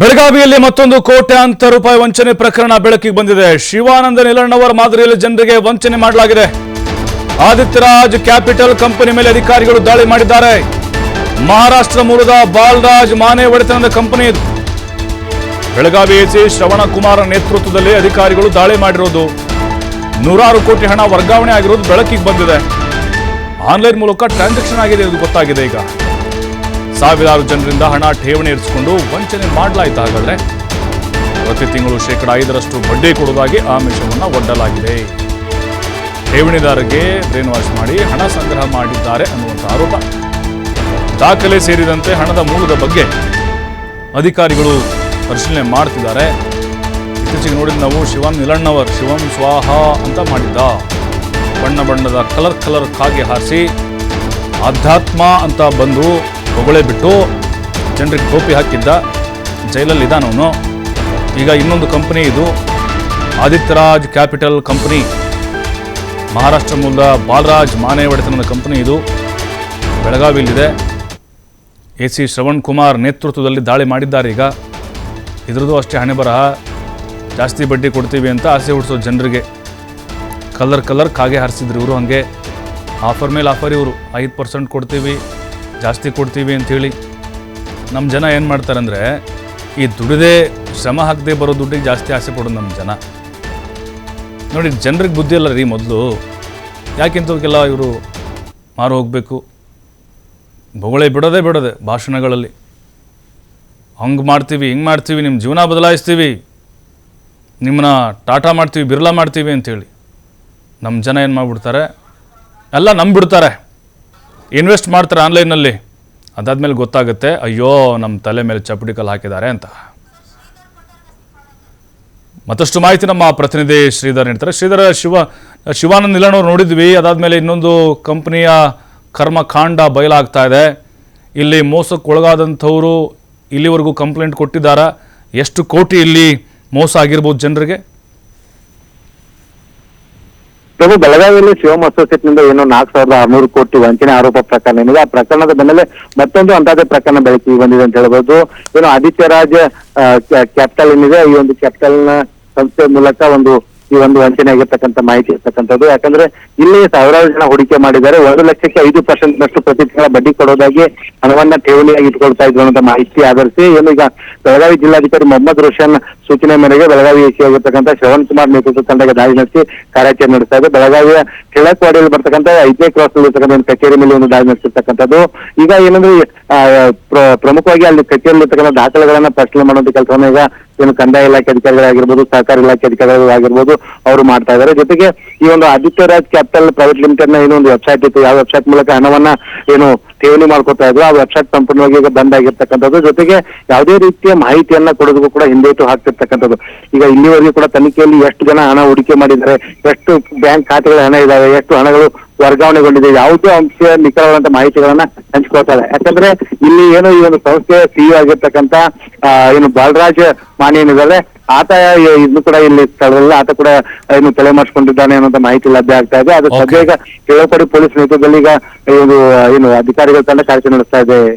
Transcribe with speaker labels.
Speaker 1: ಬೆಳಗಾವಿಯಲ್ಲಿ ಮತ್ತೊಂದು ಕೋಟ್ಯಾಂತರ ರೂಪಾಯಿ ವಂಚನೆ ಪ್ರಕರಣ ಬೆಳಕಿಗೆ ಬಂದಿದೆ. ಶಿವಾನಂದ ನಿಲಣ್ಣವರ ಮಾದರಿಯಲ್ಲಿ ಜನರಿಗೆ ವಂಚನೆ ಮಾಡಲಾಗಿದೆ. ಆದಿತ್ಯರಾಜ್ ಕ್ಯಾಪಿಟಲ್ ಕಂಪನಿ ಮೇಲೆ ಅಧಿಕಾರಿಗಳು ದಾಳಿ ಮಾಡಿದ್ದಾರೆ. ಮಹಾರಾಷ್ಟ್ರ ಮೂಲದ ಬಾಲರಾಜ್ ಮಾನೆ ಒಡೆತನದ ಕಂಪನಿ ಇದು. ಬೆಳಗಾವಿ ಎಸಿ ಶ್ರವಣಕುಮಾರ್ ನೇತೃತ್ವದಲ್ಲಿ ಅಧಿಕಾರಿಗಳು ದಾಳಿ ಮಾಡಿರೋದು, ನೂರಾರು ಕೋಟಿ ಹಣ ವರ್ಗಾವಣೆ ಆಗಿರೋದು ಬೆಳಕಿಗೆ ಬಂದಿದೆ. ಆನ್ಲೈನ್ ಮೂಲಕ ಟ್ರಾನ್ಸಾಕ್ಷನ್ ಆಗಿದೆ ಇದು ಗೊತ್ತಾಗಿದೆ. ಈಗ ಸಾವಿರಾರು ಜನರಿಂದ ಹಣ ಠೇವಣಿ ಇರಿಸಿಕೊಂಡು ವಂಚನೆ ಮಾಡಲಾಯಿತು. ಹಾಗಾದ್ರೆ ಪ್ರತಿ ತಿಂಗಳು ಶೇಕಡ 5% ಬಡ್ಡಿ ಕೊಡುವುದಾಗಿ ಆಮಿಷವನ್ನು ಒಡ್ಡಲಾಗಿದೆ. ಠೇವಣಿದಾರರಿಗೆ ಬ್ರೇನ್ ವಾಶ್ ಮಾಡಿ ಹಣ ಸಂಗ್ರಹ ಮಾಡಿದ್ದಾರೆ ಅನ್ನುವಂಥ ಆರೋಪ. ದಾಖಲೆ ಸೇರಿದಂತೆ ಹಣದ ಮೂಲದ ಬಗ್ಗೆ ಅಧಿಕಾರಿಗಳು ಪರಿಶೀಲನೆ ಮಾಡ್ತಿದ್ದಾರೆ. ಇತ್ತೀಚೆಗೆ ನೋಡಿದ ನಾವು ಶಿವನ್ ನಿಲಣ್ಣವರ್ ಶಿವಂ ಸ್ವಾಹ ಅಂತ ಮಾಡಿದ್ದ. ಬಣ್ಣ ಬಣ್ಣದ ಕಲರ್ ಕಾಗೆ ಹಾರಿಸಿ ಆಧ್ಯಾತ್ಮ ಅಂತ ಬಂದು ಹೊಗಳೆ ಬಿಟ್ಟು ಜನರಿಗೆ ಟೋಪಿ ಹಾಕಿದ್ದ. ಜೈಲಲ್ಲಿ ಇದ್ದಾನವನು. ಈಗ ಇನ್ನೊಂದು ಕಂಪನಿ ಇದು ಆದಿತ್ಯರಾಜ್ ಕ್ಯಾಪಿಟಲ್ ಕಂಪನಿ, ಮಹಾರಾಷ್ಟ್ರ ಮೂಲದ ಬಾಲರಾಜ್ ಮಾನೆ ಒಡೆತನದ ಕಂಪನಿ ಇದು. ಬೆಳಗಾವಿಯಲ್ಲಿದೆ. ಎಸಿ ಶ್ರವಣಕುಮಾರ್ ನೇತೃತ್ವದಲ್ಲಿ ದಾಳಿ ಮಾಡಿದ್ದಾರೆ. ಈಗ ಇದ್ರದ್ದು ಅಷ್ಟೇ ಹಣೆ ಬರಹ. ಜಾಸ್ತಿ ಬಡ್ಡಿ ಕೊಡ್ತೀವಿ ಅಂತ ಆಸೆ ಹುಟ್ಟಿಸೋ ಜನರಿಗೆ ಕಲರ್ ಕಾಗೆ ಹಾರಿಸಿದ್ರು ಇವರು. ಹಾಗೆ ಆಫರ್ ಮೇಲೆ ಆಫರ್ ಇವರು 5% ಕೊಡ್ತೀವಿ, ಜಾಸ್ತಿ ಕೊಡ್ತೀವಿ ಅಂಥೇಳಿ. ನಮ್ಮ ಜನ ಏನು ಮಾಡ್ತಾರೆ ಅಂದರೆ, ಈ ದುಡಿದೇ ಶ್ರಮ ಹಾಕದೆ ಬರೋ ದುಡ್ಡಿಗೆ ಜಾಸ್ತಿ ಆಸೆ ಪಡೋದು ನಮ್ಮ ಜನ. ನೋಡಿ, ಜನರಿಗೆ ಬುದ್ಧಿ ಅಲ್ಲ ರೀ ಮೊದಲು. ಯಾಕಿಂಥವ್ರಿಗೆಲ್ಲ ಇವರು ಮಾರು ಹೋಗಬೇಕು. ಬೊಗಳೆ ಬಿಡೋದೇ ಭಾಷಣಗಳಲ್ಲಿ. ಹಂಗೆ ಮಾಡ್ತೀವಿ, ಹಿಂಗೆ ಮಾಡ್ತೀವಿ, ನಿಮ್ಮ ಜೀವನ ಬದಲಾಯಿಸ್ತೀವಿ, ನಿಮ್ಮನ್ನ ಟಾಟಾ ಮಾಡ್ತೀವಿ, ಬಿರ್ಲಾ ಮಾಡ್ತೀವಿ ಅಂಥೇಳಿ. ನಮ್ಮ ಜನ ಏನು ಮಾಡಿಬಿಡ್ತಾರೆ, ಎಲ್ಲ ನಂಬಿಬಿಡ್ತಾರೆ, ಇನ್ವೆಸ್ಟ್ ಮಾಡ್ತಾರೆ ಆನ್ಲೈನಲ್ಲಿ. ಅದಾದಮೇಲೆ ಗೊತ್ತಾಗುತ್ತೆ, ಅಯ್ಯೋ ನಮ್ಮ ತಲೆ ಮೇಲೆ ಚಪ್ಪಡಿ ಕಲ್ಲು ಹಾಕಿದ್ದಾರೆ ಅಂತ. ಮತ್ತಷ್ಟು ಮಾಹಿತಿ ನಮ್ಮ ಪ್ರತಿನಿಧಿ ಶ್ರೀಧರ್ ನೀಡ್ತಾರೆ. ಶ್ರೀಧರ, ಶಿವಾನಂದ ನಿಲಣ್ಣವ್ರು ನೋಡಿದ್ವಿ. ಅದಾದಮೇಲೆ ಇನ್ನೊಂದು ಕಂಪನಿಯ ಕರ್ಮಕಾಂಡ ಬಯಲಾಗ್ತಾ ಇದೆ. ಇಲ್ಲಿ ಮೋಸಕ್ಕೆ ಒಳಗಾದಂಥವರು ಇಲ್ಲಿವರೆಗೂ ಕಂಪ್ಲೇಂಟ್ ಕೊಟ್ಟಿದ್ದಾರಾ? ಎಷ್ಟು ಕೋಟಿ ಇಲ್ಲಿ ಮೋಸ ಆಗಿರ್ಬೋದು ಜನರಿಗೆ?
Speaker 2: ಪ್ರಭು, ಬೆಳಗಾವಿಯಲ್ಲಿ ಶಿವಮ್ ಅಸೋಸಿಯೇಟ್ ನಿಂದ ಏನು 4,600 ಕೋಟಿ ವಂಚನೆ ಆರೋಪ ಪ್ರಕರಣ ಏನಿದೆ, ಆ ಪ್ರಕರಣದ ಬೆನ್ನಲ್ಲೇ ಮತ್ತೊಂದು ಅಂತಾಜೆ ಪ್ರಕರಣ ಬೆಳಕಿಗೆ ಬಂದಿದೆ ಅಂತ ಹೇಳ್ಬೋದು. ಏನು ಆದಿತ್ಯರಾಜ್ ಕ್ಯಾಪಿಟಲ್ ಏನಿದೆ, ಈ ಒಂದು ಕ್ಯಾಪಿಟಲ್ ನ ಸಂಸ್ಥೆ ಮೂಲಕ ಈ ಒಂದು ವಂಚನೆ ಆಗಿರ್ತಕ್ಕಂಥ ಮಾಹಿತಿ ಇರ್ತಕ್ಕಂಥದ್ದು. ಯಾಕಂದ್ರೆ ಇಲ್ಲಿ ಸಾವಿರಾರು ಜನ ಹೂಡಿಕೆ ಮಾಡಿದ್ದಾರೆ. 1,05% ಪ್ರತಿ ತಿಂಗಳ ಬಡ್ಡಿ ಕೊಡೋದಾಗಿ ಹಣವನ್ನ ಠೇವಣಿಯಾಗಿ ಇಟ್ಕೊಳ್ತಾ ಇದ್ರು ಅನ್ನೋ ಮಾಹಿತಿ ಆಧರಿಸಿ ಏನು ಈಗ ಬೆಳಗಾವಿ ಜಿಲ್ಲಾಧಿಕಾರಿ ಮೊಹಮ್ಮದ್ ರೋಷನ್ ಸೂಚನೆ ಮೇರೆಗೆ ಬೆಳಗಾವಿ ಎಸಿ ಆಗಿರ್ತಕ್ಕಂಥ ಶ್ರವಣಕುಮಾರ್ ನೇತೃತ್ವ ತಂಡಕ್ಕೆ ದಾಳಿ ನಡೆಸಿ ಕಾರ್ಯಾಚರಣೆ ನಡೆಸ್ತಾ ಇದೆ. ಬೆಳಗಾವಿಯ ಕೆಳಕ್ವಾಡಿಯಲ್ಲಿ ಬರ್ತಕ್ಕಂಥ 5ನೇ ಕ್ರಾಸ್ ಇರ್ತಕ್ಕಂಥ ಒಂದು ಕಚೇರಿ ಮೇಲೆ ಒಂದು ದಾಳಿ ನಡೆಸಿರ್ತಕ್ಕಂಥದ್ದು. ಈಗ ಏನಂದ್ರೆ ಪ್ರಮುಖವಾಗಿ ಅಲ್ಲಿ ಕಚೇರಿಯಲ್ಲಿರ್ತಕ್ಕಂಥ ದಾಖಲೆಗಳನ್ನ ಪರಿಶೀಲನೆ ಮಾಡುವಂತ ಕೆಲಸವನ್ನ ಈಗ ಏನು ಕಂದಾಯ ಇಲಾಖೆ ಅಧಿಕಾರಿಗಳಾಗಿರ್ಬೋದು, ಸಹಕಾರ ಇಲಾಖೆ ಅಧಿಕಾರಿಗಳಾಗಿರ್ಬೋದು ಅವರು ಮಾಡ್ತಾ ಇದ್ದಾರೆ. ಜೊತೆಗೆ ಈ ಒಂದು ಆದಿತ್ಯರಾಜ್ ಕ್ಯಾಪಿಟಲ್ ಪ್ರೈವೇಟ್ ಲಿಮಿಟೆಡ್ ನ ಏನೊಂದು ವೆಬ್ಸೈಟ್ ಇತ್ತು, ಯಾವ ವೆಬ್ಸೈಟ್ ಮೂಲಕ ಹಣವನ್ನ ಏನು ಠೇವಣಿ ಮಾಡ್ಕೊತಾ ಇದ್ರು, ಆ ವೆಬ್ಸೈಟ್ ಸಂಪೂರ್ಣವಾಗಿ ಈಗ ಬಂದ್ ಆಗಿರ್ತಕ್ಕಂಥದ್ದು. ಜೊತೆಗೆ ಯಾವುದೇ ರೀತಿಯ ಮಾಹಿತಿಯನ್ನ ಕೊಡೋದಕ್ಕೂ ಕೂಡ ಹಿಂದೇಟು ಹಾಕ್ತಿರ್ತಕ್ಕಂಥದ್ದು. ಈಗ ಇಲ್ಲಿವರೆಗೂ ಕೂಡ ತನಿಖೆಯಲ್ಲಿ ಎಷ್ಟು ಜನ ಹಣ ಹೂಡಿಕೆ ಮಾಡಿದ್ದಾರೆ, ಎಷ್ಟು ಬ್ಯಾಂಕ್ ಖಾತೆಗಳ ಹಣ ಇದಾವೆ, ಎಷ್ಟು ಹಣಗಳು ವರ್ಗಾವಣೆಗೊಂಡಿದೆ, ಯಾವುದೇ ಅಂಶ ನಿಖರವಾದಂತ ಮಾಹಿತಿಗಳನ್ನ ಹಂಚ್ಕೊಳ್ತಾರೆ. ಯಾಕಂದ್ರೆ ಇಲ್ಲಿ ಏನು ಈ ಒಂದು ಸಂಸ್ಥೆಯ ಸಿಇಒ ಆಗಿರ್ತಕ್ಕಂಥ ಏನು ಬಾಲರಾಜ್ ಮಾನೆ ಏನಿದ್ದಾರೆ, ಆತ ಇನ್ನು ಕೂಡ ಇಲ್ಲಿ ಸ್ಥಳದಲ್ಲಿ ಆತ ಕೂಡ ಏನು ತಲೆ ಮಾಡಿಸ್ಕೊಂಡಿದ್ದಾನೆ ಅನ್ನೋಂಥ ಮಾಹಿತಿ ಲಭ್ಯ ಆಗ್ತಾ ಇದೆ. ಅದು ಸದ್ಯ ಈಗ ಕೆಳಪಡಿ ಪೊಲೀಸ್ ನೇತೃತ್ವದಲ್ಲಿ ಈಗ ಏನು ಅಧಿಕಾರಿಗಳ ತಂಡ ಕಾರ್ಯಾಚರಣೆ ನಡೆಸ್ತಾ ಇದೆ.